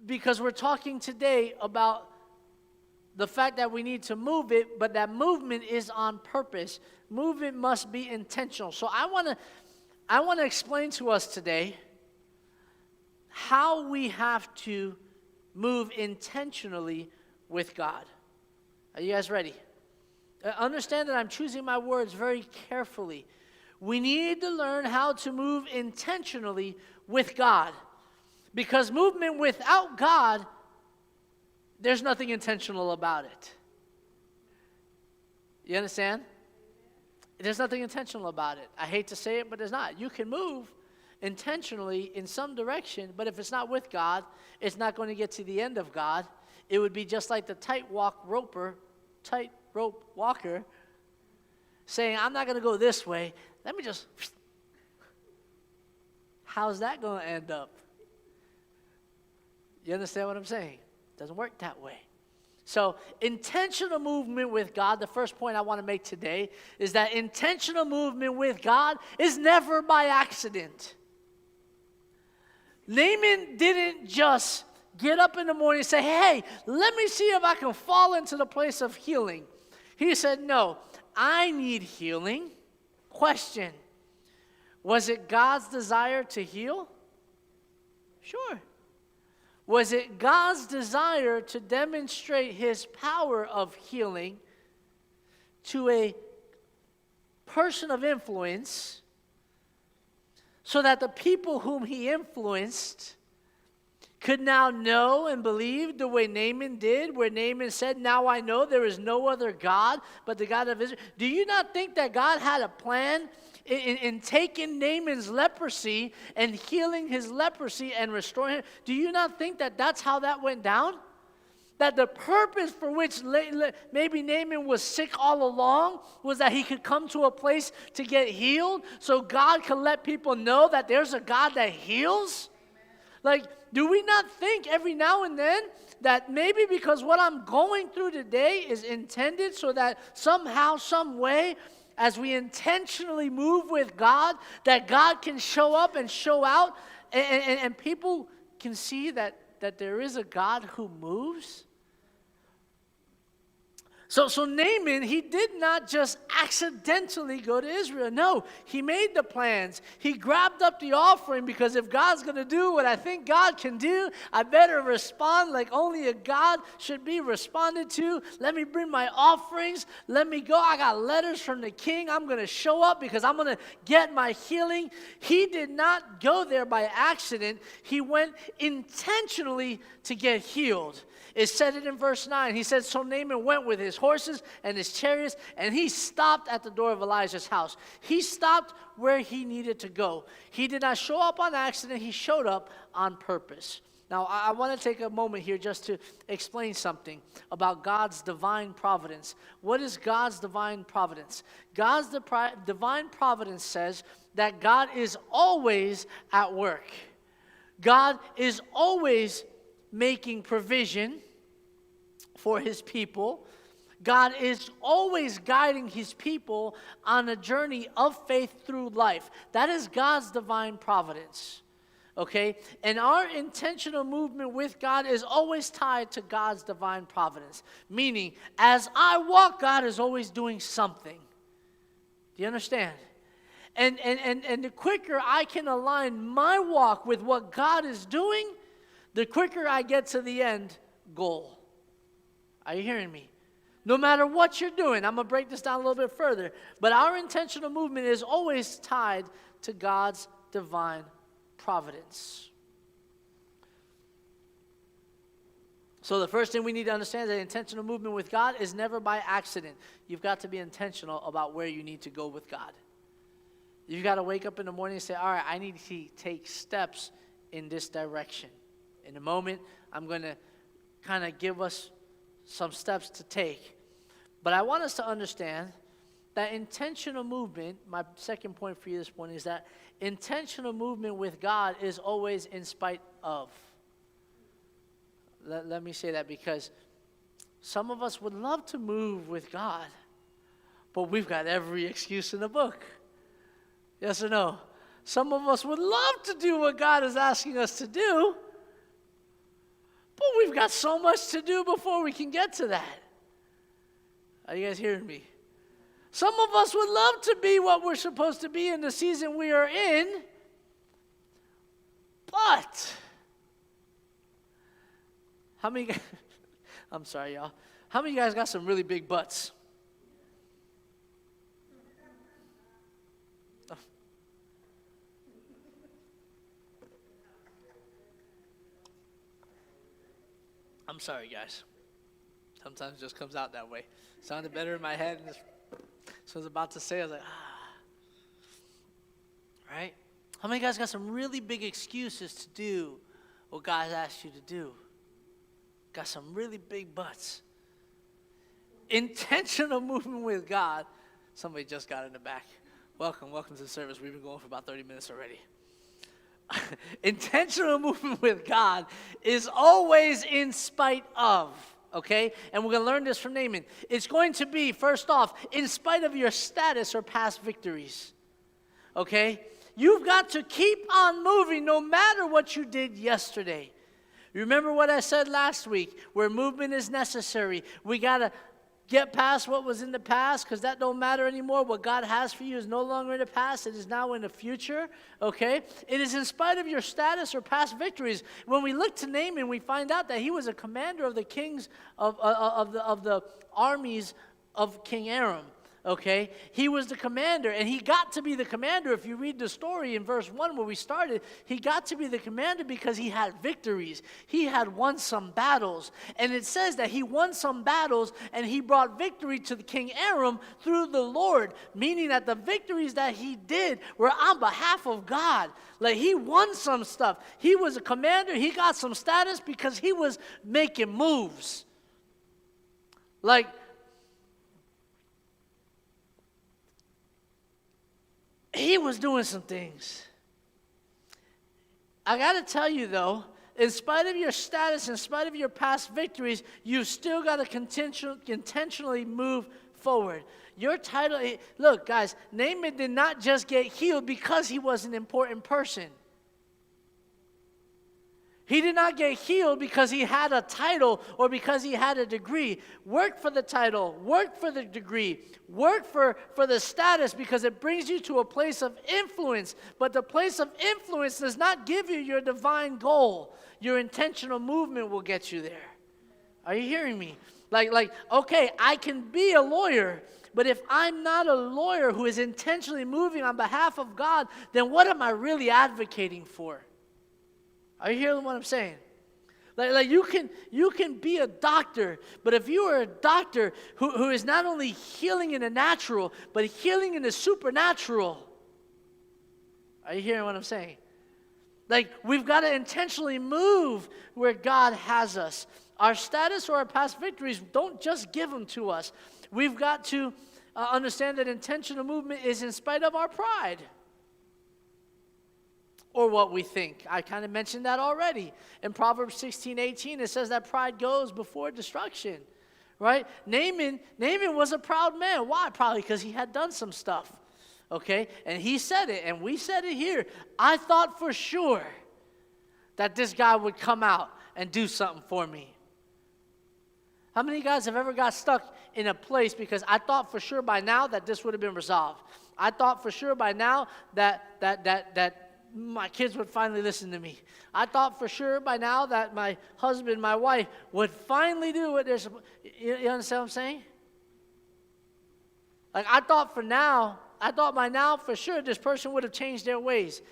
because we're talking today about the fact that we need to move it, but that movement is on purpose. Movement must be intentional. So I want to explain to us today how we have to move intentionally with God. Are you guys ready? Understand that I'm choosing my words very carefully. We need to learn how to move intentionally with God. Because movement without God, there's nothing intentional about it. You understand? There's nothing intentional about it. I hate to say it, but there's not. You can move intentionally in some direction, but if it's not with God, it's not going to get to the end of God. It would be just like the tightrope walker saying, I'm not going to go this way. Let me just... How's that going to end up? You understand what I'm saying? It doesn't work that way. So intentional movement with God, the first point I want to make today is that intentional movement with God is never by accident. Naaman didn't just get up in the morning and say, hey, let me see if I can fall into the place of healing. He said, no, I need healing. Question, was it God's desire to heal? Sure. Was it God's desire to demonstrate his power of healing to a person of influence so that the people whom he influenced could now know and believe the way Naaman did, where Naaman said, now I know there is no other God but the God of Israel? Do you not think that God had a plan in taking Naaman's leprosy and healing his leprosy and restoring him? Do you not think that that's how that went down? That the purpose for which maybe Naaman was sick all along was that he could come to a place to get healed so God could let people know that there's a God that heals? Like, do we not think every now and then that maybe because what I'm going through today is intended so that somehow, some way, as we intentionally move with God, that God can show up and show out, and people can see that there is a God who moves? So Naaman, he did not just accidentally go to Israel. No, he made the plans. He grabbed up the offering because if God's going to do what I think God can do, I better respond like only a God should be responded to. Let me bring my offerings. Let me go. I got letters from the king. I'm going to show up because I'm going to get my healing. He did not go there by accident. He went intentionally to get healed. It said it in verse 9. He said, so Naaman went with his horses and his chariots, and he stopped at the door of Elijah's house. He stopped where he needed to go. He did not show up on accident. He showed up on purpose. Now, I want to take a moment here just to explain something about God's divine providence. What is God's divine providence? God's divine providence says that God is always at work. God is always making provision for his people. God is always guiding his people on a journey of faith through life. That is God's divine providence. Okay? And our intentional movement with God is always tied to God's divine providence. Meaning, as I walk, God is always doing something. Do you understand? And the quicker I can align my walk with what God is doing, the quicker I get to the end goal. Are you hearing me? No matter what you're doing, I'm going to break this down a little bit further, but our intentional movement is always tied to God's divine providence. So the first thing we need to understand is that intentional movement with God is never by accident. You've got to be intentional about where you need to go with God. You've got to wake up in the morning and say, all right, I need to take steps in this direction. In a moment, I'm going to kind of give us some steps to take. But I want us to understand that intentional movement, my second point for you this morning, is that intentional movement with God is always in spite of. Let me say that because some of us would love to move with God, but we've got every excuse in the book. Yes or no? Some of us would love to do what God is asking us to do, we've got so much to do before we can get to that. Are you guys hearing me? Some of us would love to be what we're supposed to be in the season we are in, but how many guys, I'm sorry, y'all. How many of you guys got some really big butts? I'm sorry, guys. Sometimes it just comes out that way. Sounded better in my head. And so I was about to say, I was like, Right? How many of you guys got some really big excuses to do what God asked you to do? Got some really big butts. Intentional movement with God. Somebody just got in the back. Welcome to the service. We've been going for about 30 minutes already. Intentional movement with God is always in spite of, okay? And we're going to learn this from Naaman. It's going to be, first off, in spite of your status or past victories, okay? You've got to keep on moving no matter what you did yesterday. Remember what I said last week, where movement is necessary. We got to get past what was in the past, because that don't matter anymore. What God has for you is no longer in the past. It is now in the future, okay? It is in spite of your status or past victories. When we look to Naaman, we find out that he was a commander of the kings of the armies of King Aram. Okay, he was the commander, and he got to be the commander. If you read the story in verse 1 where we started, he got to be the commander because he had victories. He had won some battles, and it says that he won some battles, and he brought victory to the King Aram through the Lord, meaning that the victories that he did were on behalf of God. Like, he won some stuff. He was a commander. He got some status because he was making moves. Like, he was doing some things. I got to tell you, though, in spite of your status, in spite of your past victories, you've still got to intentionally move forward. Your title, look, guys, Naaman did not just get healed because he was an important person. He did not get healed because he had a title or because he had a degree. Work for the title. Work for the degree. Work for the status, because it brings you to a place of influence. But the place of influence does not give you your divine goal. Your intentional movement will get you there. Are you hearing me? Like, okay, I can be a lawyer, but if I'm not a lawyer who is intentionally moving on behalf of God, then what am I really advocating for? Are you hearing what I'm saying? Like you can be a doctor, but if you are a doctor who is not only healing in the natural, but healing in the supernatural, are you hearing what I'm saying? Like, we've got to intentionally move where God has us. Our status or our past victories, don't just give them to us. We've got to understand that intentional movement is in spite of our pride. Or what we think. I kind of mentioned that already. In Proverbs 16:18, it says that pride goes before destruction. Right? Naaman was a proud man. Why? Probably because he had done some stuff. Okay? And he said it, and we said it here. I thought for sure that this guy would come out and do something for me. How many of you guys have ever got stuck in a place because I thought for sure by now that this would have been resolved? I thought for sure by now that my kids would finally listen to me. I thought for sure by now that my husband, my wife, would finally do what they're supposed to. You understand what I'm saying? Like, I thought by now for sure this person would have changed their ways.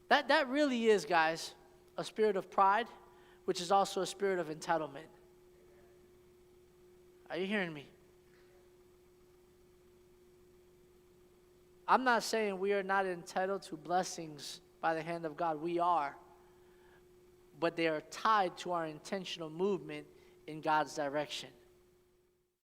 That really is, guys, a spirit of pride, which is also a spirit of entitlement. Are you hearing me? I'm not saying we are not entitled to blessings by the hand of God. We are. But they are tied to our intentional movement in God's direction.